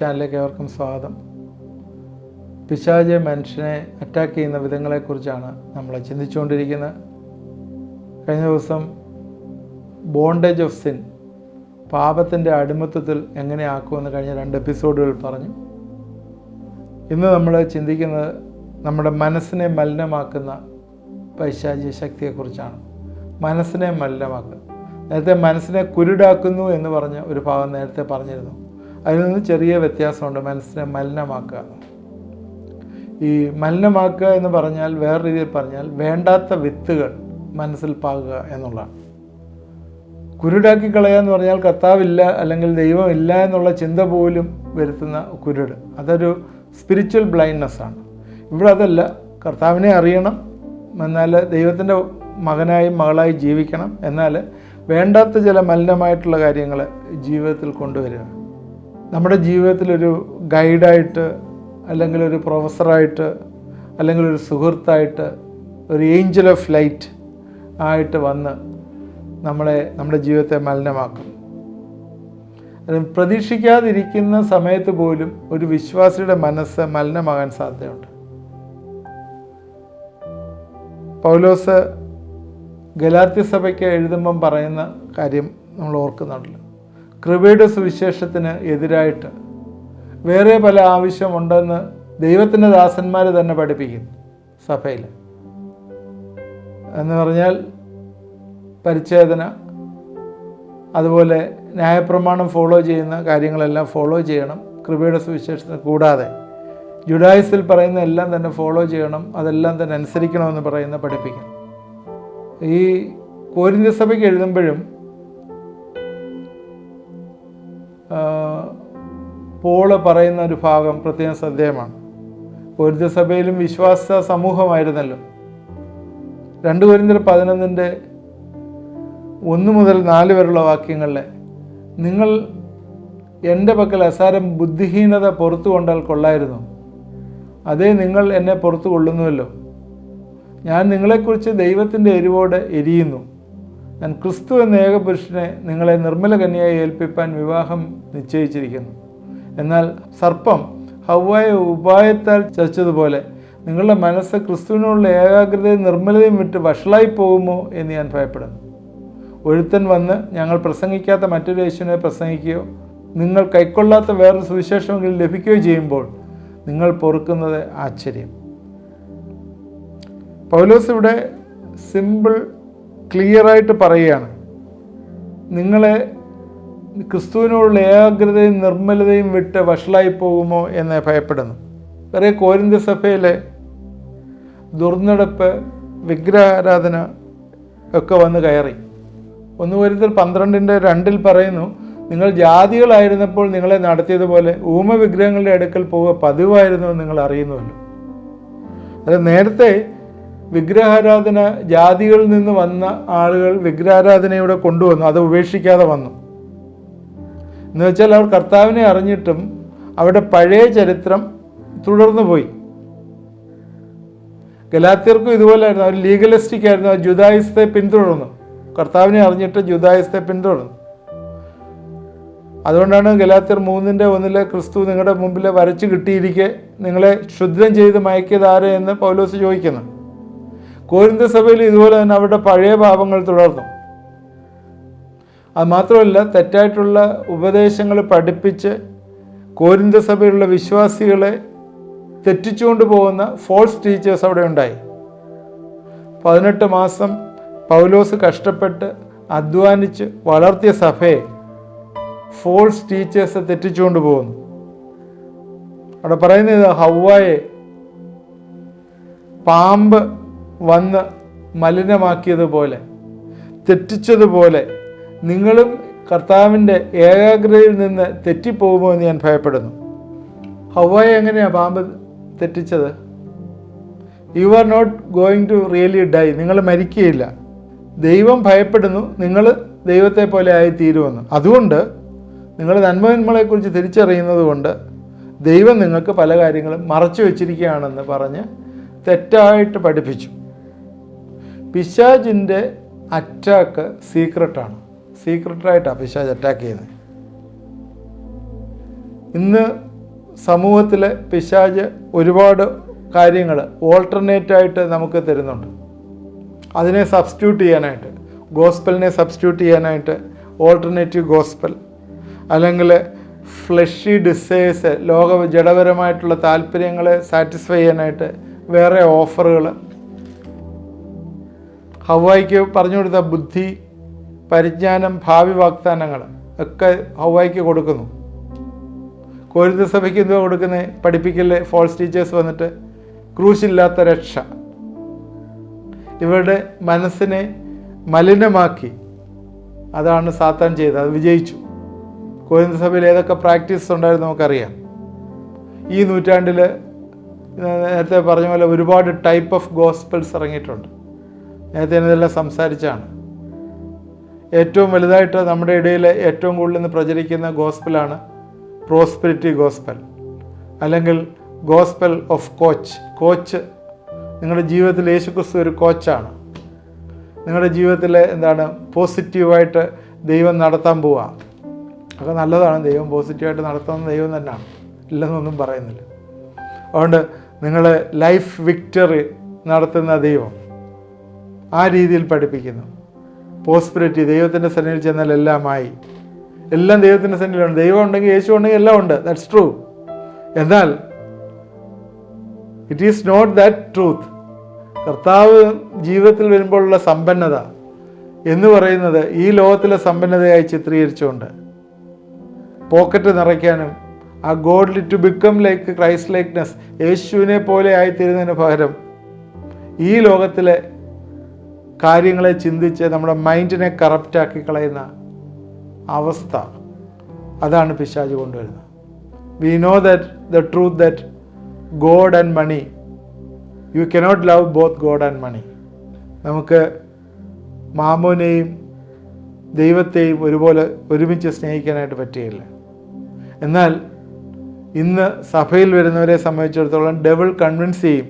ചാനലിലേക്ക് ഏവർക്കും സ്വാഗതം. പിശാച് മനുഷ്യനെ അറ്റാക്ക് ചെയ്യുന്ന വിധങ്ങളെക്കുറിച്ചാണ് നമ്മൾ ചിന്തിച്ചുകൊണ്ടിരിക്കുന്നത്. കഴിഞ്ഞ ദിവസം ബോണ്ടേജ് ഓഫ് സിൻ, പാപത്തിൻ്റെ അടിമത്തത്തിൽ എങ്ങനെയാക്കുമെന്ന് കഴിഞ്ഞ 2 എപ്പിസോഡുകൾ പറഞ്ഞു. ഇന്ന് നമ്മൾ ചിന്തിക്കുന്നത് നമ്മുടെ മനസ്സിനെ മലിനമാക്കുന്ന പൈശാചിക ശക്തിയെക്കുറിച്ചാണ്. മനസ്സിനെ മലിനമാക്കുക. നേരത്തെ മനസ്സിനെ കുരുടാക്കുന്നു എന്ന് പറഞ്ഞ ഒരു ഭാഗം നേരത്തെ പറഞ്ഞിരുന്നു. അതിൽ നിന്ന് ചെറിയ വ്യത്യാസമുണ്ട്. മനസ്സിനെ മലിനമാക്കുക. ഈ മലിനമാക്കുക എന്ന് പറഞ്ഞാൽ, വേറെ രീതിയിൽ പറഞ്ഞാൽ, വേണ്ടാത്ത വിത്തുകൾ മനസ്സിൽ പാകുക എന്നുള്ളതാണ്. കുരുടാക്കി കളയുക എന്ന് പറഞ്ഞാൽ കർത്താവില്ല അല്ലെങ്കിൽ ദൈവമില്ല എന്നുള്ള ചിന്ത പോലും വരുത്തുന്ന കുരുട്. അതൊരു സ്പിരിച്വൽ ബ്ലൈൻഡ്നെസ്സാണ്. ഇവിടെ അതല്ല. കർത്താവിനെ അറിയണം, എന്നാൽ ദൈവത്തിൻ്റെ മകനായും മകളായി ജീവിക്കണം, എന്നാൽ വേണ്ടാത്ത ചില മലിനമായിട്ടുള്ള കാര്യങ്ങൾ ജീവിതത്തിൽ കൊണ്ടുവരിക. നമ്മുടെ ജീവിതത്തിലൊരു ഗൈഡായിട്ട്, അല്ലെങ്കിൽ ഒരു പ്രൊഫസറായിട്ട്, അല്ലെങ്കിൽ ഒരു സുഹൃത്തായിട്ട്, ഒരു ഏഞ്ചൽ ഓഫ് ലൈറ്റ് ആയിട്ട് വന്ന് നമ്മുടെ ജീവിതത്തെ മലിനമാക്കും. പ്രതീക്ഷിക്കാതിരിക്കുന്ന സമയത്ത് പോലും ഒരു വിശ്വാസിയുടെ മനസ്സ് മലിനമാകാൻ സാധ്യതയുണ്ട്. പൗലോസ് ഗലാത്യ സഭയ്ക്ക് എഴുതുമ്പം പറയുന്ന കാര്യം നമ്മൾ ഓർക്കുന്നുണ്ടല്ലോ. കൃപയുടെ സുവിശേഷത്തിന് എതിരായിട്ട് വേറെ പല ആവശ്യമുണ്ടെന്ന് ദൈവത്തിൻ്റെ ദാസന്മാർ തന്നെ പഠിപ്പിക്കും സഭയിൽ. എന്ന് പറഞ്ഞാൽ പരിച്ഛേദന, അതുപോലെ ന്യായപ്രമാണം ഫോളോ ചെയ്യുന്ന കാര്യങ്ങളെല്ലാം ഫോളോ ചെയ്യണം. കൃപയുടെ സുവിശേഷത്തിന് കൂടാതെ ജുഡായിസിൽ പറയുന്ന എല്ലാം തന്നെ ഫോളോ ചെയ്യണം, അതെല്ലാം തന്നെ അനുസരിക്കണമെന്ന് പറയുന്ന പഠിപ്പിക്കും. ഈ കൊരിന്ത്യ സഭയ്ക്ക് എഴുതുമ്പോഴും പോള് പറയുന്ന ഒരു ഭാഗം പ്രത്യേകം ശ്രദ്ധേയമാണ്. കൊരിന്ത്യ സഭയിലും വിശ്വാസ സമൂഹമായിരുന്നല്ലോ. 2 കൊരിന്ത്യർ 11 1 മുതൽ 4 വരെയുള്ള വാക്യങ്ങളിൽ, നിങ്ങൾ എൻ്റെ പക്കൽ അസാരം ബുദ്ധിഹീനത പുറത്തു കൊണ്ടാൽ കൊള്ളായിരുന്നു, അതേ നിങ്ങൾ എന്നെ പുറത്തു കൊള്ളുന്നുവല്ലോ. ഞാൻ നിങ്ങളെക്കുറിച്ച് ദൈവത്തിൻ്റെ എരിവോടെ എരിയുന്നു. ഞാൻ ക്രിസ്തു എന്ന ഏകപുരുഷനെ നിങ്ങളെ നിർമ്മല കന്യയായി ഏൽപ്പിപ്പാൻ വിവാഹം നിശ്ചയിച്ചിരിക്കുന്നു. എന്നാൽ സർപ്പം ഹവ്വായെ ഉപായത്താൽ ചതിച്ചതുപോലെ നിങ്ങളുടെ മനസ്സ് ക്രിസ്തുവിനുള്ള ഏകാഗ്രതയും നിർമ്മലതയും വിട്ട് വഷളായി പോകുമോ എന്ന് ഞാൻ ഭയപ്പെടുന്നു. ഒരുത്തൻ വന്ന് ഞങ്ങൾ പ്രസംഗിക്കാത്ത മറ്റൊരു യേശുവിനെ പ്രസംഗിക്കുകയോ നിങ്ങൾ കൈക്കൊള്ളാത്ത വേറൊരു സുവിശേഷമെങ്കിലും ലഭിക്കുകയോ ചെയ്യുമ്പോൾ നിങ്ങൾ പൊറുക്കുന്നത് ആശ്ചര്യം. പൗലോസ് ഇവിടെ സിമ്പിൾ ക്ലിയറായിട്ട് പറയുകയാണ്, നിങ്ങളെ ക്രിസ്തുവിനോടുള്ള ഏകാഗ്രതയും നിർമ്മലതയും വിട്ട് വഷളായി പോകുമോ എന്ന് ഭയപ്പെടുന്നു. വേറെ കൊരിന്ത്യ സഭയിലെ ദുർനടപ്പ്, വിഗ്രഹാരാധന ഒക്കെ വന്ന് കയറി. 1 കൊരിന്ത്യർ 12:2 പറയുന്നു, നിങ്ങൾ ജാതികളായിരുന്നപ്പോൾ നിങ്ങളെ നടത്തിയതുപോലെ ഊമ വിഗ്രഹങ്ങളുടെ അടുക്കൽ പോവുക പതിവായിരുന്നു എന്ന് നിങ്ങൾ അറിയുന്നുവല്ലോ. അത് നേരത്തെ വിഗ്രഹാരാധന ജാതികളിൽ നിന്ന് വന്ന ആളുകൾ വിഗ്രഹാരാധനയുടെ കൊണ്ടുവന്നു, അത് ഉപേക്ഷിക്കാതെ വന്നു. എന്ന് വെച്ചാൽ അവർ കർത്താവിനെ അറിഞ്ഞിട്ടും അവരുടെ പഴയ ചരിത്രം തുടർന്നു പോയി. ഗലാത്യർക്കും ഇതുപോലെയായിരുന്നു. അവർ ലീഗലിസ്റ്റിക് ആയിരുന്നു. അവർ ജുദായിസത്തെ പിന്തുടർന്നു. കർത്താവിനെ അറിഞ്ഞിട്ട് ജുദായിസത്തെ പിന്തുടർന്നു. അതുകൊണ്ടാണ് ഗലാത്യർ 3:1 ക്രിസ്തു നിങ്ങളുടെ മുമ്പിൽ വരച്ചു കിട്ടിയിരിക്കെ നിങ്ങളെ ക്ഷുദ്രം ചെയ്ത് മയക്കിയതാരെ എന്ന് പൗലോസ് ചോദിക്കുന്നു. കൊരിന്ത്യ സഭയിൽ ഇതുപോലെ തന്നെ അവരുടെ പഴയ പാപങ്ങൾ തുടർന്നു. അത് മാത്രമല്ല, തെറ്റായിട്ടുള്ള ഉപദേശങ്ങൾ പഠിപ്പിച്ച് കൊരിന്ത്യ സഭയിലുള്ള വിശ്വാസികളെ തെറ്റിച്ചുകൊണ്ട് പോകുന്ന ഫോൾസ് ടീച്ചേഴ്സ് അവിടെ ഉണ്ടായി. 18 മാസം പൗലോസ് കഷ്ടപ്പെട്ട് അധ്വാനിച്ച് വളർത്തിയ സഭയെ ഫോൾസ് ടീച്ചേഴ്സ് തെറ്റിച്ചുകൊണ്ട് പോകുന്നു. അവിടെ പറയുന്നത്, ഹവ്വായെ പാമ്പ് വന്ന് മലിനമാക്കിയതുപോലെ, തെറ്റിച്ചതുപോലെ നിങ്ങളും കർത്താവിൻ്റെ ഏകാഗ്രതയിൽ നിന്ന് തെറ്റിപ്പോകുമോ എന്ന് ഞാൻ ഭയപ്പെടുന്നു. ഹവ്വായെ എങ്ങനെയാണ് പാമ്പ് തെറ്റിച്ചത്? You are not going to really die. നിങ്ങൾ മരിക്കുകയില്ല. ദൈവം ഭയപ്പെടുന്നു നിങ്ങൾ ദൈവത്തെ പോലെ ആയി തീരുമെന്ന്. അതുകൊണ്ട് നിങ്ങൾ നന്മന്മകളെക്കുറിച്ച് തിരിച്ചറിയുന്നത് കൊണ്ട് ദൈവം നിങ്ങൾക്ക് പല കാര്യങ്ങളും മറച്ചു വച്ചിരിക്കുകയാണെന്ന് പറഞ്ഞ് തെറ്റായിട്ട് പഠിപ്പിച്ചു. പിശാചിൻ്റെ അറ്റാക്ക് സീക്രട്ടായിട്ടാണ് പിശാച് അറ്റാക്ക് ചെയ്യുന്നത്. ഇന്ന് സമൂഹത്തിൽ പിശാച് ഒരുപാട് കാര്യങ്ങൾ ഓൾട്ടർനേറ്റായിട്ട് നമുക്ക് തരുന്നുണ്ട്. അതിനെ സബ്സ്റ്റിറ്റ്യൂട്ട് ചെയ്യാനായിട്ട്, ഗോസ്പലിനെ സബ്സ്റ്റിറ്റ്യൂട്ട് ചെയ്യാനായിട്ട് ഓൾട്ടർനേറ്റീവ് ഗോസ്പൽ, അല്ലെങ്കിൽ ഫ്ലഷി ഡിസയേഴ്സ്, ജഡപരമായിട്ടുള്ള താല്പര്യങ്ങളെ സാറ്റിസ്ഫൈ ചെയ്യാനായിട്ട് വേറെ ഓഫറുകൾ, ഹവ്വായിക്ക് പറഞ്ഞു കൊടുത്ത ബുദ്ധി, പരിജ്ഞാനം, ഭാവി വാഗ്ദാനങ്ങൾ ഒക്കെ ഹവ്വായിക്ക് കൊടുക്കുന്നു. കൊരിന്ത്യർ സഭയ്ക്ക് എന്തുവാ കൊടുക്കുന്നത്? പഠിപ്പിക്കല് ഫോൾസ് ടീച്ചേഴ്സ് വന്നിട്ട് ക്രൂശില്ലാത്ത രക്ഷ. ഇവരുടെ മനസ്സിനെ മലിനമാക്കി. അതാണ് സാത്താൻ ചെയ്തത്. അത് വിജയിച്ചു. കൊരിന്ത്യർ സഭയിൽ ഏതൊക്കെ പ്രാക്ടീസ് ഉണ്ടായിരുന്നു നമുക്കറിയാം. ഈ നൂറ്റാണ്ടിൽ നേരത്തെ പറഞ്ഞ പോലെ ഒരുപാട് ടൈപ്പ് ഓഫ് ഗോസ്പൽസ് ഇറങ്ങിയിട്ടുണ്ട്. നേരത്തെ ഇതെല്ലാം സംസാരിച്ചാണ്. ഏറ്റവും വലുതായിട്ട് നമ്മുടെ ഇടയിൽ ഏറ്റവും കൂടുതൽ ഇന്ന് പ്രചരിക്കുന്ന ഗോസ്പലാണ് പ്രോസ്പെരിറ്റി ഗോസ്പൽ, അല്ലെങ്കിൽ ഗോസ്പൽ ഓഫ് കോച്ച്. നിങ്ങളുടെ ജീവിതത്തിൽ യേശുക്രിസ്തു ഒരു കോച്ചാണ്. നിങ്ങളുടെ ജീവിതത്തിൽ പോസിറ്റീവായിട്ട് ദൈവം നടത്താൻ പോവുക. അതൊക്കെ നല്ലതാണ്. ദൈവം പോസിറ്റീവായിട്ട് നടത്തുന്ന ദൈവം തന്നെയാണ്, ഇല്ലെന്നൊന്നും പറയുന്നില്ല. അതുകൊണ്ട് നിങ്ങൾ ലൈഫ് വിക്ടറി നടത്തുന്ന ദൈവം ആ രീതിയിൽ പഠിപ്പിക്കുന്നു. പ്രോസ്പെരിറ്റി, ദൈവത്തിൻ്റെ സന്നിധിയിൽ ചെന്നാൽ എല്ലാമായി. എല്ലാം ദൈവത്തിൻ്റെ സന്നിധിയിലുണ്ട്. ദൈവം ഉണ്ടെങ്കിൽ യേശു ഉണ്ടെങ്കിൽ എല്ലാം ഉണ്ട്. That's true. എന്നാൽ it is not that truth. കർത്താവ് ജീവിതത്തിൽ വരുമ്പോഴുള്ള സമ്പന്നത എന്ന് പറയുന്നത് ഈ ലോകത്തിലെ സമ്പന്നതയായി ചിത്രീകരിച്ചുകൊണ്ട് പോക്കറ്റ് നിറയ്ക്കാനും ആ God to become like Christ likeness, യേശുവിനെ പോലെ ആയിത്തീരുന്നതിന് പകരം ഈ ലോകത്തിലെ കാര്യങ്ങളെ ചിന്തിച്ച് നമ്മുടെ മൈൻഡിനെ കറപ്റ്റാക്കി കളയുന്ന അവസ്ഥ, അതാണ് പിശാച് കൊണ്ടുവരുന്നത്. We know that the truth that God and money, you cannot love both God and money. നമുക്ക് മാമോനെയും ദൈവത്തെയും ഒരുമിച്ച് സ്നേഹിക്കാനായിട്ട് പറ്റുകയില്ല. എന്നാൽ ഇന്ന് സഭയിൽ വരുന്നവരെ സംബന്ധിച്ചിടത്തോളം ഡെവിൾ കൺവിൻസ് ചെയ്യും.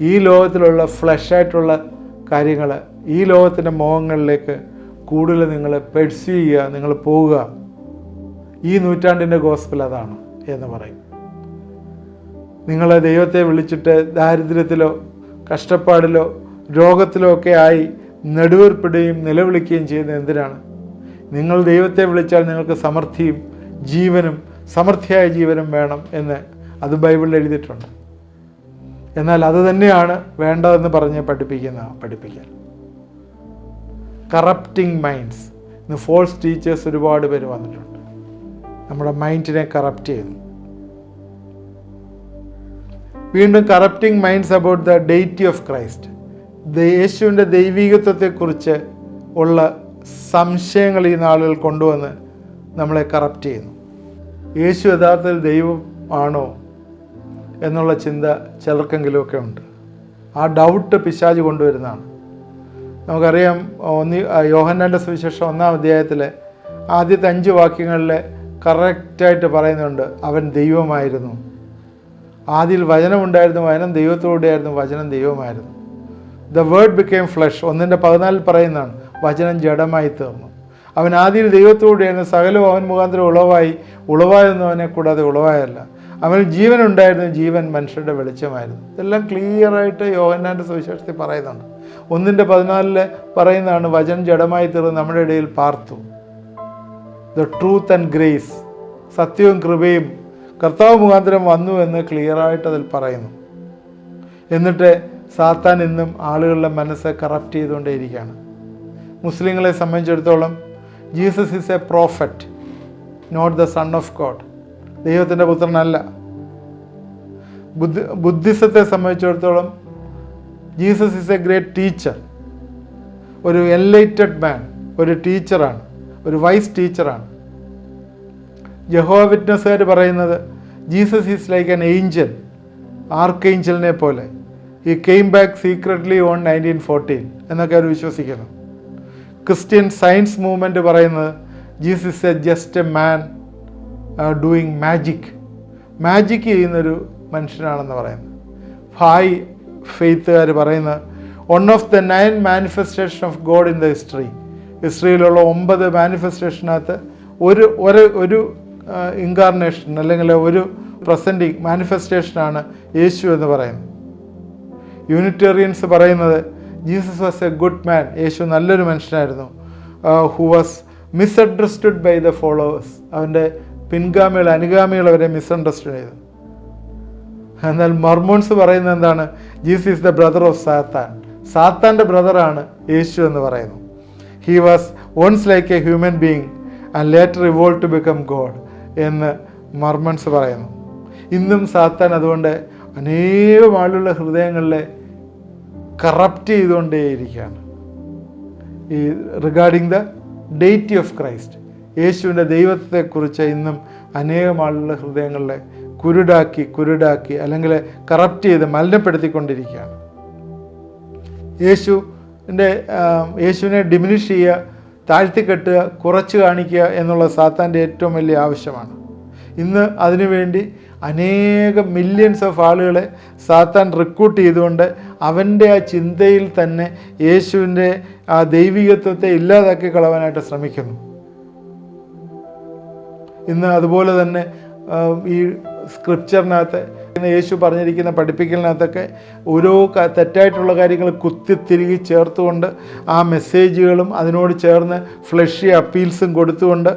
ഈ ലോകത്തിലുള്ള ഫ്ലഷായിട്ടുള്ള കാര്യങ്ങൾ, ഈ ലോകത്തിൻ്റെ മോഹങ്ങളിലേക്ക് കൂടുതൽ നിങ്ങൾ പെർസ്യൂ ചെയ്യുക, നിങ്ങൾ പോവുക. ഈ നൂറ്റാണ്ടിൻ്റെ ഗോസ്പൽ അതാണ് എന്ന് പറയും. നിങ്ങൾ ദൈവത്തെ വിളിച്ചിട്ട് ദാരിദ്ര്യത്തിലോ കഷ്ടപ്പാടിലോ രോഗത്തിലോ ഒക്കെ ആയി നെടുവേർപ്പെടുകയും നിലവിളിക്കുകയും ചെയ്യുന്നത് എന്തിനാണ്? നിങ്ങൾ ദൈവത്തെ വിളിച്ചാൽ നിങ്ങൾക്ക് സമൃദ്ധിയും ജീവനും, സമൃദ്ധിയായ ജീവനും വേണം എന്ന് അത് ബൈബിളിൽ എഴുതിയിട്ടുണ്ട്. എന്നാൽ അത് തന്നെയാണ് വേണ്ടതെന്ന് പറഞ്ഞ് പഠിപ്പിക്കാൻ. Corrupting minds. ഇന്ന് ഫോൾസ് ടീച്ചേഴ്സ് ഒരുപാട് പേര് വന്നിട്ടുണ്ട്. നമ്മുടെ മൈൻഡിനെ കറപ്റ്റ് ചെയ്യുന്നു. വീണ്ടും corrupting minds about the deity of Christ. യേശുവിൻ്റെ ദൈവികത്വത്തെക്കുറിച്ച് ഉള്ള സംശയങ്ങൾ ഈ നാളുകൾ കൊണ്ടുവന്ന് നമ്മളെ കറപ്റ്റ് ചെയ്യുന്നു. യേശു യഥാർത്ഥത്തിൽ ദൈവം ആണോ എന്നുള്ള ചിന്ത ചിലർക്കെങ്കിലുമൊക്കെ ഉണ്ട്. ആ ഡൗട്ട് പിശാച് കൊണ്ടുവരുന്നതാണ്. നമുക്കറിയാം, യോഹന്നാൻ്റെ സുവിശേഷം 1-ാം അധ്യായത്തിലെ ആദ്യത്തെ 5 വാക്യങ്ങളിൽ കറക്റ്റായിട്ട് പറയുന്നുണ്ട്, അവൻ ദൈവമായിരുന്നു. ആദിയിൽ വചനമുണ്ടായിരുന്നു, വചനം ദൈവത്തോടെയായിരുന്നു, വചനം ദൈവമായിരുന്നു. ദ വേർഡ് ബിക്കെയിം ഫ്ലഷ് 1:14 പറയുന്നതാണ്, വചനം ജഡമായി തീർന്നു. അവൻ ആദിയിൽ ദൈവത്തോടെയായിരുന്നു, സകലവും അവൻ മുഖാന്തരം ഉളവായൊന്നും അവനെ കൂടാതെ ഉളവായല്ല. അവൻ ജീവനുണ്ടായിരുന്നു, ജീവൻ മനുഷ്യരുടെ വെളിച്ചമായിരുന്നു. ഇതെല്ലാം ക്ലിയറായിട്ട് യോഹന്നാൻ്റെ സുവിശേഷത്തിൽ പറയുന്നുണ്ട്. 1:14 പറയുന്നതാണ്, വചനം ജഡമായി തീർന്ന് നമ്മുടെ ഇടയിൽ പാർത്തു. ദ ട്രൂത്ത് ആൻഡ് ഗ്രേസ്, സത്യവും കൃപയും കർത്താവ് മുഖാന്തരം വന്നു എന്ന് ക്ലിയറായിട്ട് അതിൽ പറയുന്നു. എന്നിട്ട് സാത്താൻ ഇന്നും ആളുകളുടെ മനസ്സ് കറപ്റ്റ് ചെയ്തുകൊണ്ടേയിരിക്കുകയാണ്. മുസ്ലിങ്ങളെ സംബന്ധിച്ചിടത്തോളം Jesus is a prophet, not the son of God. ദൈവത്തിൻ്റെ പുത്രനല്ല. ബുദ്ധിസത്തെ സംബന്ധിച്ചിടത്തോളം Jesus is a great teacher, ഒരു എൻലൈറ്റഡ് മാൻ, ഒരു ടീച്ചറാണ്, ഒരു വൈസ് ടീച്ചറാണ്. യഹോവ വിറ്റ്നസ്സുകാർ പറയുന്നത് Jesus is like an angel, ആർക്കേഞ്ചലിനെ പോലെ. He came back secretly on 1914 എന്നൊക്കെ അവർ വിശ്വസിക്കുന്നു. ക്രിസ്ത്യൻ സയൻസ് മൂവ്മെൻറ്റ് പറയുന്നത് Jesus is a just a man doing magic ചെയ്യുന്നൊരു മനുഷ്യനാണെന്ന് പറയുന്നത്. ഹായ് ഫെയ്ത്തുകാർ പറയുന്നത് one of the 9 manifestation of God in the ഹിസ്റ്ററിയിലുള്ള 9 മാനിഫെസ്റ്റേഷനകത്ത് ഒരു ഇൻകാർണേഷൻ അല്ലെങ്കിൽ ഒരു പ്രസൻറ്റിങ് മാനിഫെസ്റ്റേഷനാണ് യേശു എന്ന് പറയുന്നത്. യൂണിറ്റേറിയൻസ് പറയുന്നത് Jesus was a good man, യേശു നല്ലൊരു മനുഷ്യനായിരുന്നു, who was misunderstood by the followers, അവൻ്റെ പിൻഗാമികൾ അനുഗാമികൾ അവരെ മിസ്അണ്ടർസ്റ്റുഡ് ചെയ്തു. എന്നാൽ മർമോൺസ് പറയുന്നത് എന്താണ്? Jesus is the brother of Satan, സാത്താൻ്റെ ബ്രദറാണ് യേശു എന്ന് പറയുന്നു. He was once like a human being and later revolve to become God എന്ന് മർമൺസ് പറയുന്നു. ഇന്നും സാത്താൻ അതുകൊണ്ട് അനേകം ആളുകളുടെ ഹൃദയങ്ങളിലെ കറപ്റ്റ് ചെയ്തുകൊണ്ടേയിരിക്കുകയാണ്. ഈ regarding the deity of Christ, യേശുവിൻ്റെ ദൈവത്തെക്കുറിച്ച് ഇന്നും അനേകം ആളുകളുടെ ഹൃദയങ്ങളിലെ കുരുടാക്കി അല്ലെങ്കിൽ കറപ്റ്റ് ചെയ്ത് മലിനപ്പെടുത്തിക്കൊണ്ടിരിക്കുകയാണ്. യേശുവിനെ ഡിമിനിഷ് ചെയ്യുക, താഴ്ത്തിക്കെട്ടുക, കുറച്ച് കാണിക്കുക എന്നുള്ള സാത്താൻ്റെ ഏറ്റവും വലിയ ആവശ്യമാണ്. ഇന്ന് അതിനുവേണ്ടി അനേകം മില്യൺസ് ഓഫ് ആളുകളെ സാത്താൻ റിക്രൂട്ട് ചെയ്തുകൊണ്ട് അവൻ്റെ ആ ചിന്തയിൽ തന്നെ യേശുവിൻ്റെ ആ ദൈവികത്വത്തെ ഇല്ലാതാക്കി കളവാനായിട്ട് ശ്രമിക്കുന്നു. ഇന്ന് അതുപോലെ തന്നെ ഈ സ്ക്രിപ്ചറിനകത്ത് യേശു പറഞ്ഞിരിക്കുന്ന പഠിപ്പിക്കലിനകത്തൊക്കെ ഓരോ തെറ്റായിട്ടുള്ള കാര്യങ്ങൾ കുത്തിത്തിരികി ചേർത്തുകൊണ്ട് ആ മെസ്സേജുകളും അതിനോട് ചേർന്ന് ഫ്ലഷി അപ്പീൽസും കൊടുത്തുകൊണ്ട്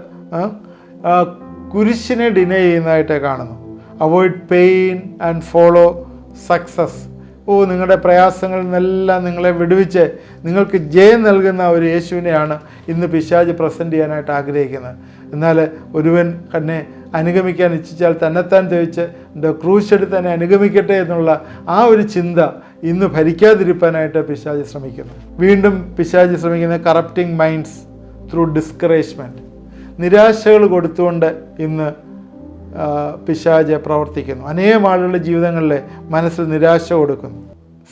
കുരിശിനെ ഡിനൈ ചെയ്യുന്നതായിട്ട് കാണുന്നു. Avoid pain and follow success. നിങ്ങളുടെ പ്രയാസങ്ങളിൽ നിന്നെല്ലാം നിങ്ങളെ വിടുവിച്ച് നിങ്ങൾക്ക് ജയം നൽകുന്ന ഒരു യേശുവിനെയാണ് ഇന്ന് പിശാച് പ്രസൻറ്റ് ചെയ്യാനായിട്ട് ആഗ്രഹിക്കുന്നത്. എന്നാൽ ഒരുവൻ തന്നെ അനുഗമിക്കാൻ ഇച്ഛിച്ചാൽ തന്നെത്താൻ തെളിച്ച് ക്രൂശ് എടുത്ത് തന്നെ അനുഗമിക്കട്ടെ എന്നുള്ള ആ ഒരു ചിന്ത ഇന്ന് ഭരിക്കാതിരിക്കാനായിട്ട് പിശാച് ശ്രമിക്കുന്നു. വീണ്ടും പിശാച് ശ്രമിക്കുന്ന കറപ്റ്റിംഗ് മൈൻഡ്സ് ത്രൂ ഡിസ്കറേജ്മെൻറ്റ്, നിരാശകൾ കൊടുത്തുകൊണ്ട് ഇന്ന് പിശാച് പ്രവർത്തിക്കുന്നു. അനേകം ആളുകളുടെ ജീവിതങ്ങളിലെ മനസ്സിൽ നിരാശ കൊടുക്കുന്നു.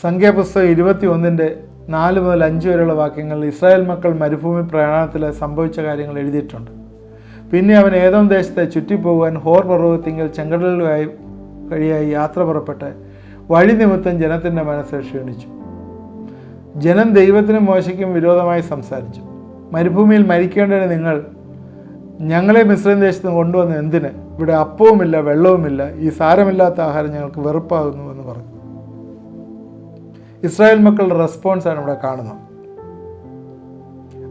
സംഖ്യാപുസ്തകം 21:4 മുതൽ 5 വരെയുള്ള വാക്യങ്ങളിൽ ഇസ്രായേൽ മക്കൾ മരുഭൂമി പ്രയാണത്തിൽ സംഭവിച്ച കാര്യങ്ങൾ എഴുതിയിട്ടുണ്ട്. പിന്നെ അവൻ ഏദോം ദേശത്തെ ചുറ്റിപ്പോകാൻ ഹോർ പർവ്വതത്തിങ്കൽ ചെങ്കടൽ വഴിയായി യാത്ര പുറപ്പെട്ട് വഴി നിമിത്തം ജനത്തിൻ്റെ മനസ്സ് ക്ഷീണിച്ചു. ജനം ദൈവത്തിനും മോശയ്ക്കും വിരോധമായി സംസാരിച്ചു. മരുഭൂമിയിൽ മരിക്കേണ്ടതിന് നിങ്ങൾ ഞങ്ങളെ മിസ്രൈം ദേശത്ത് നിന്ന് കൊണ്ടുവന്ന് എന്തിന്? ഇവിടെ അപ്പവുമില്ല വെള്ളവുമില്ല, ഈ സാരമില്ലാത്ത ആഹാരം ഞങ്ങൾക്ക് വെറുപ്പാകുന്നു എന്ന് പറഞ്ഞു. ഇസ്രായേൽ മക്കളുടെ റെസ്പോൺസാണ് ഇവിടെ കാണുന്നത്.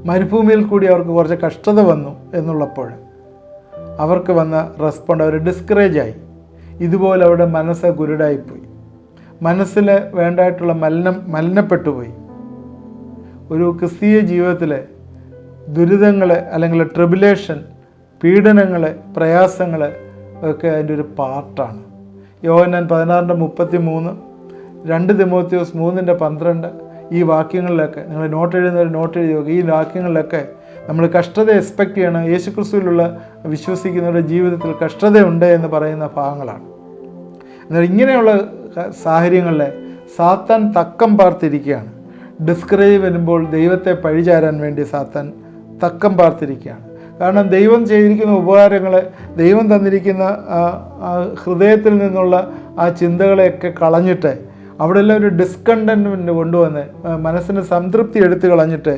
മരുഭൂമിയിൽ കൂടി അവർക്ക് കുറച്ച് കഷ്ടത വന്നു എന്നുള്ളപ്പോൾ അവർക്ക് വന്ന റെസ്പോണ്ട് അവർ ഡിസ്കറേജായി. ഇതുപോലെ അവരുടെ മനസ്സ് കുരുടായിപ്പോയി, മനസ്സിൽ വേണ്ടായിട്ടുള്ള മലിനപ്പെട്ടുപോയി. ഒരു ക്രിസ്തീയ ജീവിതത്തിലെ ദുരിതങ്ങൾ അല്ലെങ്കിൽ ട്രിബുലേഷൻ, പീഡനങ്ങൾ, പ്രയാസങ്ങൾ ഒക്കെ അതിൻ്റെ ഒരു പാർട്ടാണ്. യോഹന്നാൻ 16:33, 2 തിമോത്തിയോസ് 3:12 ഈ വാക്യങ്ങളിലൊക്കെ നിങ്ങൾ നോട്ട് എഴുതുന്നവർ നോട്ട് എഴുതി നോക്കുക. ഈ വാക്യങ്ങളിലൊക്കെ നമ്മൾ കഷ്ടത എക്സ്പെക്റ്റ് ചെയ്യണം. യേശുക്രിസ്തുവിലുള്ള വിശ്വസിക്കുന്നവരുടെ ജീവിതത്തിൽ കഷ്ടതയുണ്ട് എന്ന് പറയുന്ന ഭാഗങ്ങളാണ്. എന്നാൽ ഇങ്ങനെയുള്ള സാഹചര്യങ്ങളിൽ സാത്താൻ തക്കം പാർത്തിരിക്കുകയാണ്. ഡിസ്കറേജ് വരുമ്പോൾ ദൈവത്തെ പഴിചാരാൻ വേണ്ടി സാത്താൻ തക്കം പാർത്തിരിക്കുകയാണ്. കാരണം ദൈവം ചെയ്തിരിക്കുന്ന ഉപകാരങ്ങൾ, ദൈവം തന്നിരിക്കുന്ന ഹൃദയത്തിൽ നിന്നുള്ള ആ ചിന്തകളെയൊക്കെ കളഞ്ഞിട്ട് അവിടെല്ലാം ഒരു ഡിസ്കണ്ടൻമെൻറ്റ് കൊണ്ടുവന്ന് മനസ്സിന് സംതൃപ്തി എടുത്തു കളഞ്ഞിട്ട്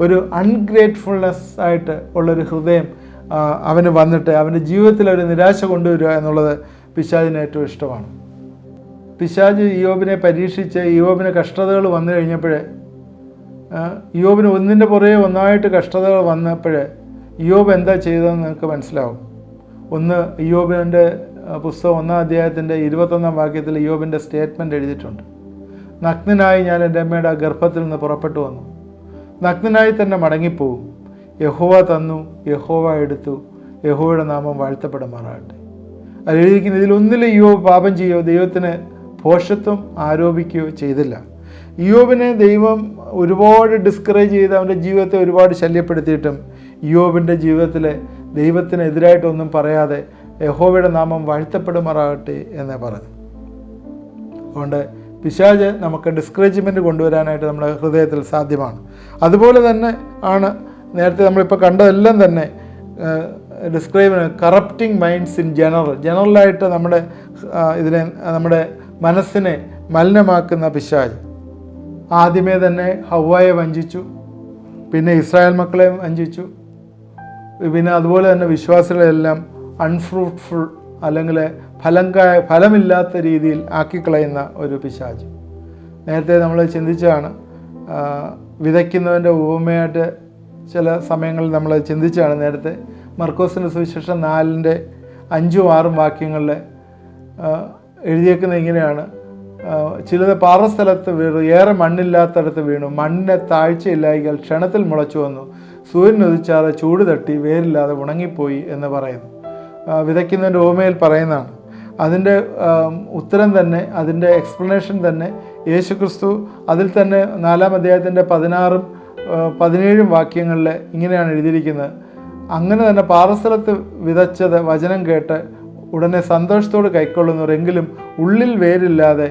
ഒരു അൺഗ്രേറ്റ്ഫുൾനെസ് ആയിട്ട് ഉള്ളൊരു ഹൃദയം അവന് വന്നിട്ട് അവൻ്റെ ജീവിതത്തിൽ ഒരു നിരാശ കൊണ്ടുവരിക എന്നുള്ളത് പിശാചിന് ഏറ്റവും ഇഷ്ടമാണ്. പിശാച് ഇയ്യോബിനെ പരീക്ഷിച്ച് ഇയ്യോബിന് കഷ്ടതകൾ വന്നു കഴിഞ്ഞപ്പോൾ, ഇയ്യോബിന് ഒന്നിൻ്റെ പുറകെ ഒന്നായിട്ട് കഷ്ടതകൾ വന്നപ്പോൾ ഇയ്യോബ് എന്താ ചെയ്തതെന്ന് നിങ്ങൾക്ക് മനസ്സിലാവും. ഒന്ന്, ഇയ്യോബിൻ്റെ പുസ്തകം 1-ാം അധ്യായത്തിൻ്റെ 21-ാം വാക്യത്തിൽ ഇയ്യോബിൻ്റെ സ്റ്റേറ്റ്മെൻറ്റ് എഴുതിയിട്ടുണ്ട്. നഗ്നനായി ഞാൻ എൻ്റെ അമ്മയുടെ ആ ഗർഭത്തിൽ നിന്ന് പുറപ്പെട്ടു വന്നു, നഗ്നനായി തന്നെ മടങ്ങിപ്പോവും. യഹോവ തന്നു, യഹോവ എടുത്തു, യഹോവയുടെ നാമം വാഴ്ത്തപ്പെടുമാറാകട്ടെ. അത് എഴുതിയിരിക്കുന്ന ഇതിലൊന്നിലും ഇയ്യോബ് പാപം ചെയ്യുകയോ ദൈവത്തിന് ഭോഷത്വം ആരോപിക്കുകയോ ചെയ്തില്ല. ഇയ്യോബിനെ ദൈവം ഒരുപാട് ഡിസ്കറേജ് ചെയ്ത് അവൻ്റെ ജീവിതത്തെ ഒരുപാട് ശല്യപ്പെടുത്തിയിട്ടും ഇയ്യോബിൻ്റെ ജീവിതത്തിലെ ദൈവത്തിനെതിരായിട്ടൊന്നും പറയാതെ യഹോവയുടെ നാമം വാഴ്ത്തപ്പെടുമാറാകട്ടെ എന്ന് പറഞ്ഞു. അതുകൊണ്ട് പിശാച് നമുക്ക് ഡിസ്കറേജ്മെൻറ്റ് കൊണ്ടുവരാനായിട്ട് നമ്മുടെ ഹൃദയത്തിൽ സാധ്യമാണ്. അതുപോലെ തന്നെ ആണ് നേരത്തെ നമ്മളിപ്പോൾ കണ്ടതെല്ലാം തന്നെ ഡിസ്ക്രൈബ് കറപ്റ്റിംഗ് മൈൻഡ്സ് ഇൻ ജനറലായിട്ട് നമ്മുടെ മനസ്സിനെ മലിനമാക്കുന്ന പിശാച്. ആദ്യമേ തന്നെ ഹവ്വായെ വഞ്ചിച്ചു, പിന്നെ ഇസ്രായേൽ മക്കളെ വഞ്ചിച്ചു, പിന്നെ അതുപോലെ തന്നെ വിശ്വാസികളെല്ലാം അൺഫ്രൂട്ട്ഫുൾ അല്ലെങ്കിൽ ഫലമില്ലാത്ത രീതിയിൽ ആക്കിക്കളയുന്ന ഒരു പിശാച്. നേരത്തെ നമ്മൾ ചിന്തിച്ചാണ്, വിതയ്ക്കുന്നവൻ്റെ ഉപമയായിട്ട് ചില സമയങ്ങളിൽ നമ്മൾ ചിന്തിച്ചാണ്. നേരത്തെ മർക്കോസിൻ്റെ സുവിശേഷം 4:5-6 വാക്യങ്ങളിൽ എഴുതിയേക്കുന്നത് ഇങ്ങനെയാണ്: ചിലത് പാറസ്ഥലത്ത് വീണു, ഏറെ മണ്ണില്ലാത്തടത്ത് വീണു. മണ്ണിനെ താഴ്ചയില്ലായികൾ ക്ഷണത്തിൽ മുളച്ചു വന്നു. സൂര്യൻ ഉദിച്ചാറ് ചൂട് തട്ടി വേരില്ലാതെ ഉണങ്ങിപ്പോയി എന്ന് പറയുന്നു. വിതയ്ക്കുന്നതിൻ്റെ ഉപമയിൽ പറയുന്നതാണ്. അതിൻ്റെ ഉത്തരം തന്നെ, അതിൻ്റെ എക്സ്പ്ലനേഷൻ തന്നെ യേശുക്രിസ്തു അതിൽ തന്നെ 4-ാം അധ്യായത്തിൻ്റെ 16-17 വാക്യങ്ങളിൽ ഇങ്ങനെയാണ് എഴുതിയിരിക്കുന്നത്: അങ്ങനെ തന്നെ പാറസ്ഥലത്ത് വിതച്ചത് വചനം കേട്ട് ഉടനെ സന്തോഷത്തോട് കൈക്കൊള്ളുന്നവരെങ്കിലും ഉള്ളിൽ വേരില്ലാതെ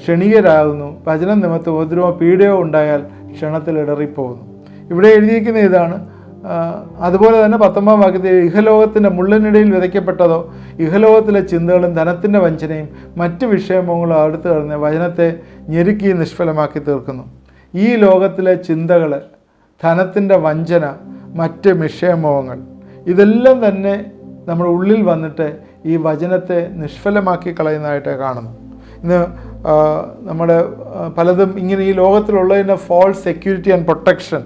ക്ഷണികരാകുന്നു. വചനം നിമിത്തം ഉപദ്രവമോ പീഡയോ ഉണ്ടായാൽ ക്ഷണത്തിൽ ഇടറിപ്പോകുന്നു. ഇവിടെ എഴുതിയിരിക്കുന്ന ഇതാണ്. അതുപോലെ തന്നെ 19-ാം വാക്യത്തിൽ ഇഹലോകത്തിൻ്റെ മുള്ളിനിടയിൽ വിതയ്ക്കപ്പെട്ടതോ ഇഹലോകത്തിലെ ചിന്തകളും ധനത്തിൻ്റെ വഞ്ചനയും മറ്റ് വിഷയമോങ്ങളും അടുത്ത് കിടന്ന് വചനത്തെ ഞെരുക്കി നിഷ്ഫലമാക്കി തീർക്കുന്നു. ഈ ലോകത്തിലെ ചിന്തകൾ, ധനത്തിൻ്റെ വഞ്ചന, മറ്റ് വിഷയമോഹങ്ങൾ, ഇതെല്ലാം തന്നെ നമ്മുടെ ഉള്ളിൽ വന്നിട്ട് ഈ വചനത്തെ നിഷ്ഫലമാക്കി കളയുന്നതായിട്ട് കാണുന്നു. ഇന്ന് നമ്മുടെ പലതും ഇങ്ങനെ ഈ ലോകത്തിലുള്ളതിൻ്റെ ഫോൾസ് സെക്യൂരിറ്റി ആൻഡ് പ്രൊട്ടക്ഷൻ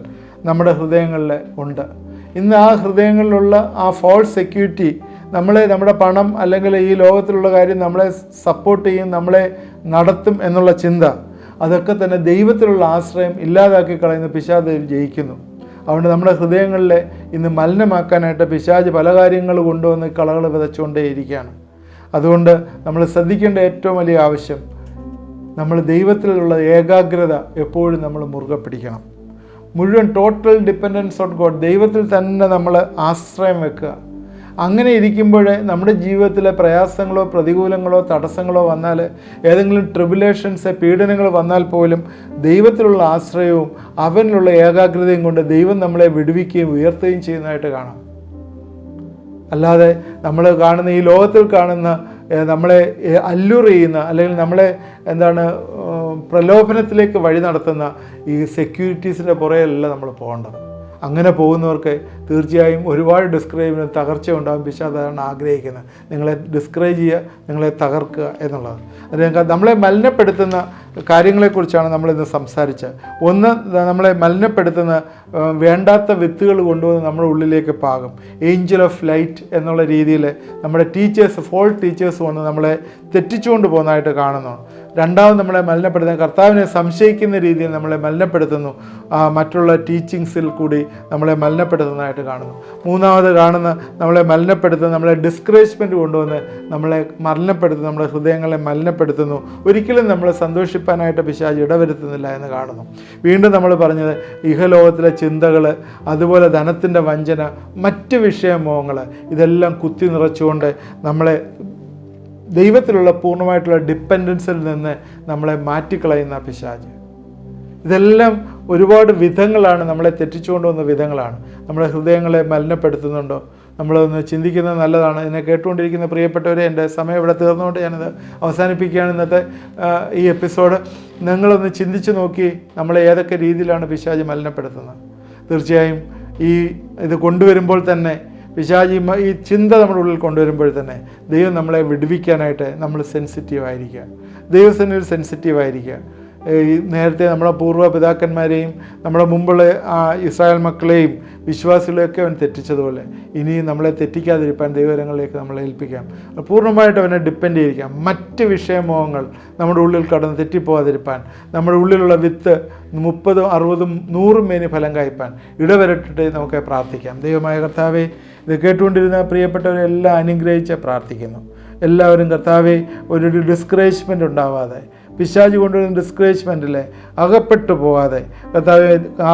നമ്മുടെ ഹൃദയങ്ങളിൽ ഉണ്ട്. ഇന്ന് ആ ഹൃദയങ്ങളിലുള്ള ആ ഫോൾസ് സെക്യൂരിറ്റി നമ്മുടെ പണം അല്ലെങ്കിൽ ഈ ലോകത്തിലുള്ള കാര്യം നമ്മളെ സപ്പോർട്ട് ചെയ്യും, നമ്മളെ നടത്തും എന്നുള്ള ചിന്ത, അതൊക്കെ തന്നെ ദൈവത്തിലുള്ള ആശ്രയം ഇല്ലാതാക്കി കളയുന്ന പിശാച് ജയിക്കുന്നു. അതുകൊണ്ട് നമ്മുടെ ഹൃദയങ്ങളിലെ ഇന്ന് മലിനമാക്കാനായിട്ട് പിശാച് പല കാര്യങ്ങൾ കൊണ്ടുവന്ന് കളകൾ വിതച്ചുകൊണ്ടേയിരിക്കുകയാണ്. അതുകൊണ്ട് നമ്മൾ ശ്രദ്ധിക്കേണ്ട ഏറ്റവും വലിയ ആവശ്യം, നമ്മൾ ദൈവത്തിലുള്ള ഏകാഗ്രത എപ്പോഴും നമ്മൾ മുറുകെ പിടിക്കണം. മുഴുവൻ ടോട്ടൽ ഡിപ്പെൻഡൻസ് ഓൺ ഗോഡ്, ദൈവത്തിൽ തന്നെ നമ്മൾ ആശ്രയം വെക്കുക. അങ്ങനെ ഇരിക്കുമ്പോഴേ നമ്മുടെ ജീവിതത്തിലെ പ്രയാസങ്ങളോ പ്രതികൂലങ്ങളോ തടസ്സങ്ങളോ വന്നാൽ, ഏതെങ്കിലും ട്രിബുലേഷൻസ് പീഡനങ്ങൾ വന്നാൽ പോലും ദൈവത്തിലുള്ള ആശ്രയവും അവനിലുള്ള ഏകാഗ്രതയും കൊണ്ട് ദൈവം നമ്മളെ വിടുവിക്കുകയും ഉയർത്തുകയും ചെയ്യുന്നതായിട്ട് കാണാം. അല്ലാതെ നമ്മൾ കാണുന്ന ഈ ലോകത്തിൽ കാണുന്ന നമ്മളെ അല്ലൂർ ചെയ്യുന്ന അല്ലെങ്കിൽ നമ്മളെ പ്രലോഭനത്തിലേക്ക് വഴി നടത്തുന്ന ഈ സെക്യൂരിറ്റീസിൻ്റെ പുറകെയല്ല നമ്മൾ പോകേണ്ടത്. അങ്ങനെ പോകുന്നവർക്ക് തീർച്ചയായും ഒരുപാട് ഡിസ്കറേജിന് തകർച്ച ഉണ്ടാകും. പിശാചാണ് ആഗ്രഹിക്കുന്നത് നിങ്ങളെ ഡിസ്കറേജ് ചെയ്യുക, നിങ്ങളെ തകർക്കുക എന്നുള്ളത്. അതിനേക്കാൾ നമ്മളെ മലിനപ്പെടുത്തുന്ന കാര്യങ്ങളെക്കുറിച്ചാണ് നമ്മളിന്ന് സംസാരിച്ചത്. ഒന്ന്, നമ്മളെ മലിനപ്പെടുത്തുന്ന വേണ്ടാത്ത വിത്തുകൾ കൊണ്ടുവന്ന് നമ്മുടെ ഉള്ളിലേക്ക് പാകും. ഏഞ്ചൽ ഓഫ് ലൈറ്റ് എന്നുള്ള രീതിയിൽ നമ്മുടെ ഫോൾസ് ടീച്ചേഴ്സ് വന്ന് നമ്മളെ തെറ്റിച്ചുകൊണ്ട് പോകുന്നതായിട്ട് കാണുന്നു. രണ്ടാമത് നമ്മളെ മലിനപ്പെടുത്തുന്ന കർത്താവിനെ സംശയിക്കുന്ന രീതിയിൽ നമ്മളെ മലിനപ്പെടുത്തുന്നു. മറ്റുള്ള ടീച്ചിങ്സിൽ കൂടി നമ്മളെ മലിനപ്പെടുത്തുന്നതായിട്ട് കാണുന്നു. മൂന്നാമത് കാണുന്ന നമ്മളെ മലിനപ്പെടുത്തുന്ന, നമ്മളെ ഡിസ്കറേജ്മെൻറ്റ് കൊണ്ടുവന്ന് നമ്മളെ മലിനപ്പെടുത്തുന്നു, നമ്മുടെ ഹൃദയങ്ങളെ മലിനപ്പെടുത്തുന്നു. ഒരിക്കലും നമ്മളെ സന്തോഷിപ്പാനായിട്ട് പിശാച് ഇടവരുത്തുന്നില്ല എന്ന് കാണുന്നു. വീണ്ടും നമ്മൾ പറഞ്ഞത് ഇഹലോകത്തിലെ ചിന്തകൾ, അതുപോലെ ധനത്തിൻ്റെ വഞ്ചന, മറ്റ് വിഷയമോഹങ്ങൾ, ഇതെല്ലാം കുത്തി നിറച്ചുകൊണ്ട് നമ്മളെ ദൈവത്തിലുള്ള പൂർണ്ണമായിട്ടുള്ള ഡിപ്പെൻഡൻസിൽ നിന്ന് നമ്മളെ മാറ്റിക്കളയുന്ന പിശാച്. ഇതെല്ലാം ഒരുപാട് വിധങ്ങളാണ്, നമ്മളെ തെറ്റിച്ചുകൊണ്ടുവന്ന വിധങ്ങളാണ്. നമ്മുടെ ഹൃദയങ്ങളെ മലിനപ്പെടുത്തുന്നുണ്ടോ? നമ്മളൊന്ന് ചിന്തിക്കുന്നത് നല്ലതാണ്. എന്നെ കേട്ടുകൊണ്ടിരിക്കുന്ന പ്രിയപ്പെട്ടവരെ, എൻ്റെ സമയം ഇവിടെ തീർന്നുകൊണ്ട് ഞാനത് അവസാനിപ്പിക്കുകയാണ് ഇന്നത്തെ ഈ എപ്പിസോഡ്. നിങ്ങളൊന്ന് ചിന്തിച്ച് നോക്കി നമ്മളെ ഏതൊക്കെ രീതിയിലാണ് പിശാച് മലിനപ്പെടുത്തുന്നത്. തീർച്ചയായും ഇത് കൊണ്ടുവരുമ്പോൾ തന്നെ പിശാചി ഈ ചിന്ത നമ്മുടെ ഉള്ളിൽ കൊണ്ടുവരുമ്പോൾ തന്നെ ദൈവം നമ്മളെ വിടുവിക്കാനായിട്ട് നമ്മൾ സെൻസിറ്റീവായിരിക്കുക, ദൈവസന്നിധിയിൽ സെൻസിറ്റീവായിരിക്കുക. നേരത്തെ നമ്മുടെ പൂർവ്വ പിതാക്കന്മാരെയും നമ്മുടെ മുമ്പുള്ള ഇസ്രായേൽ മക്കളെയും വിശ്വാസികളെയൊക്കെ അവൻ തെറ്റിച്ചതുപോലെ ഇനിയും നമ്മളെ തെറ്റിക്കാതിരിക്കാൻ ദൈവകരങ്ങളിലേക്ക് നമ്മളെ ഏൽപ്പിക്കാം. പൂർണ്ണമായിട്ട് അവനെ ഡിപ്പെൻഡ് ചെയ്യിക്കാം. മറ്റ് വിഷയമോഹങ്ങൾ നമ്മുടെ ഉള്ളിൽ കടന്ന് തെറ്റിപ്പോകാതിരിക്കാൻ, നമ്മുടെ ഉള്ളിലുള്ള വിത്ത് 30, 60, 100 മേനി ഫലം കായ്പാൻ ഇടവരട്ടിട്ട് നമുക്ക് പ്രാർത്ഥിക്കാം. ദൈവമായ കർത്താവേ, ഇത് കേട്ടുകൊണ്ടിരുന്ന പ്രിയപ്പെട്ടവരെല്ലാം അനുഗ്രഹിച്ച് പ്രാർത്ഥിക്കുന്നു. എല്ലാവരും കർത്താവേ ഒരു ഡിസ്കറേജ്മെൻ്റ് ഉണ്ടാവാതെ, പിശാച് കൊണ്ടുവരുന്ന ഡിസ്കറേജ്മെൻറ്റിൽ അകപ്പെട്ടു പോകാതെ, കർത്താവെ ആ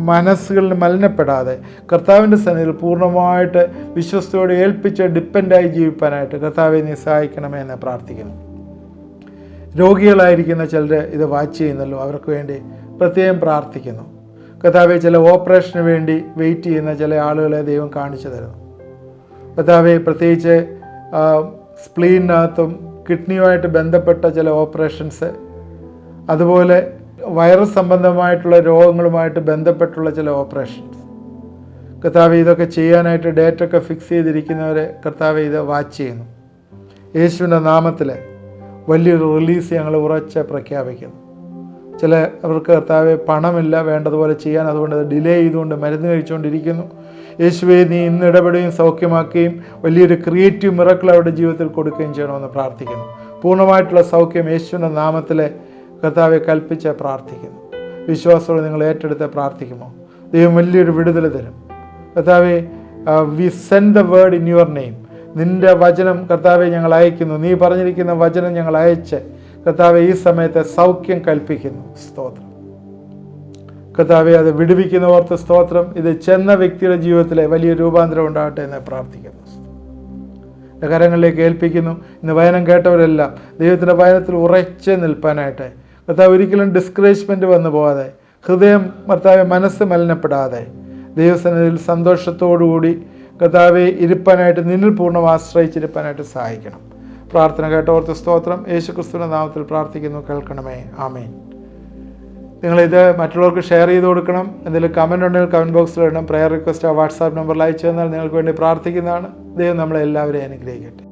മനസ്സുകളിൽ മലിനപ്പെടാതെ കർത്താവിൻ്റെ സന്നിധിയിൽ പൂർണ്ണമായിട്ട് വിശ്വസ്തയോടെ ഏൽപ്പിച്ച് ഡിപ്പെൻഡായി ജീവിക്കാനായിട്ട് കർത്താവെ നീ സഹായിക്കണമേ എന്ന് പ്രാർത്ഥിക്കുന്നു. രോഗികളായിരിക്കുന്ന ചിലർ ഇത് വാച്ച് ചെയ്യുന്നല്ലോ, അവർക്ക് വേണ്ടി പ്രത്യേകം പ്രാർത്ഥിക്കുന്നു. കർത്താവെ ചില ഓപ്പറേഷന് വേണ്ടി വെയിറ്റ് ചെയ്യുന്ന ചില ആളുകളെ ദൈവം കാണിച്ചു തരുന്നു. കർത്താവെ പ്രത്യേകിച്ച് സ്പ്ലീനകത്തും കിഡ്നിയുമായിട്ട് ബന്ധപ്പെട്ട ചില ഓപ്പറേഷൻസ്, അതുപോലെ വൈറസ് സംബന്ധമായിട്ടുള്ള രോഗങ്ങളുമായിട്ട് ബന്ധപ്പെട്ടുള്ള ചില ഓപ്പറേഷൻസ്, കർത്താവ് ഇതൊക്കെ ചെയ്യാനായിട്ട് ഡേറ്റൊക്കെ ഫിക്സ് ചെയ്തിരിക്കുന്നവരെ കർത്താവ് ഇത് വാച്ച് ചെയ്യുന്നു. യേശുവിൻ്റെ നാമത്തിൽ വലിയൊരു റിലീസ് ഞങ്ങൾ ഉറച്ച് പ്രഖ്യാപിക്കുന്നു. അവർക്ക് കർത്താവെ പണമില്ല വേണ്ടതുപോലെ ചെയ്യാൻ, അതുകൊണ്ട് അത് ഡിലേ ചെയ്തുകൊണ്ട് മരുന്ന് കഴിച്ചുകൊണ്ടിരിക്കുന്നു. യേശുവെ നീ ഇന്ന് ഇടപെടുകയും സൗഖ്യമാക്കുകയും വലിയൊരു ക്രിയേറ്റീവ് മിറക്കിൾ അവരുടെ ജീവിതത്തിൽ കൊടുക്കുകയും ചെയ്യണമെന്ന് പ്രാർത്ഥിക്കുന്നു. പൂർണ്ണമായിട്ടുള്ള സൗഖ്യം യേശുവിൻ്റെ നാമത്തിലെ കർത്താവെ കൽപ്പിച്ച് പ്രാർത്ഥിക്കുന്നു. വിശ്വാസത്തോടെ നിങ്ങൾ ഏറ്റെടുത്ത് പ്രാർത്ഥിക്കുമോ? ദൈവം വലിയൊരു വിടുതൽ തരും. കർത്താവെ, we send the word in your name. നിൻ്റെ വചനം കർത്താവെ ഞങ്ങൾ അയക്കുന്നു. നീ പറഞ്ഞിരിക്കുന്ന വചനം ഞങ്ങൾ അയച്ച് കർത്താവെ ഈ സമയത്തെ സൗഖ്യം കൽപ്പിക്കുന്നു. സ്തോത്രം കർത്താവെ, അത് വിടുവിക്കുന്ന ഓർത്ത് സ്തോത്രം. ഇത് ചെന്ന വ്യക്തിയുടെ ജീവിതത്തിലെ വലിയ രൂപാന്തരം ഉണ്ടാകട്ടെ എന്ന് പ്രാർത്ഥിക്കുന്നു. കരങ്ങളിലേക്ക് ഏൽപ്പിക്കുന്നു. ഇന്ന് വചനം കേട്ടവരെല്ലാം ദൈവത്തിൻ്റെ വചനത്തിൽ ഉറച്ച് നിൽപ്പാനായിട്ട് കർത്താവ് ഒരിക്കലും ഡിസ്കറേജ്മെൻറ്റ് വന്നു പോകാതെ, ഹൃദയം കർത്താവെ മനസ്സ് മലിനപ്പെടാതെ ദൈവസന്നിധിയിൽ സന്തോഷത്തോടുകൂടി കർത്താവെ ഇരുപ്പാനായിട്ട് നിന്നിൽ പൂർണ്ണം ആശ്രയിച്ചിരിപ്പാനായിട്ട് സഹായിക്കണം. പ്രാർത്ഥന കേട്ടോർത്ത് സ്തോത്രം. യേശുക്രിസ്തുവിൻ്റെ നാമത്തിൽ പ്രാർത്ഥിക്കുന്നു, കേൾക്കണമേ. ആമേൻ. നിങ്ങളിത് മറ്റുള്ളവർക്ക് ഷെയർ ചെയ്ത് കൊടുക്കണം. എന്തെങ്കിലും കമൻറ്റ് ഉണ്ടെങ്കിൽ കമൻറ്റ് ബോക്സിൽ ഇടണം. പ്രെയർ റിക്വസ്റ്റ് വാട്സാപ്പ് നമ്പറിൽ അയച്ചു തന്നാൽ നിങ്ങൾക്ക് വേണ്ടി പ്രാർത്ഥിക്കുന്നതാണ്. ദൈവം നമ്മളെല്ലാവരെയും അനുഗ്രഹിക്കട്ടെ.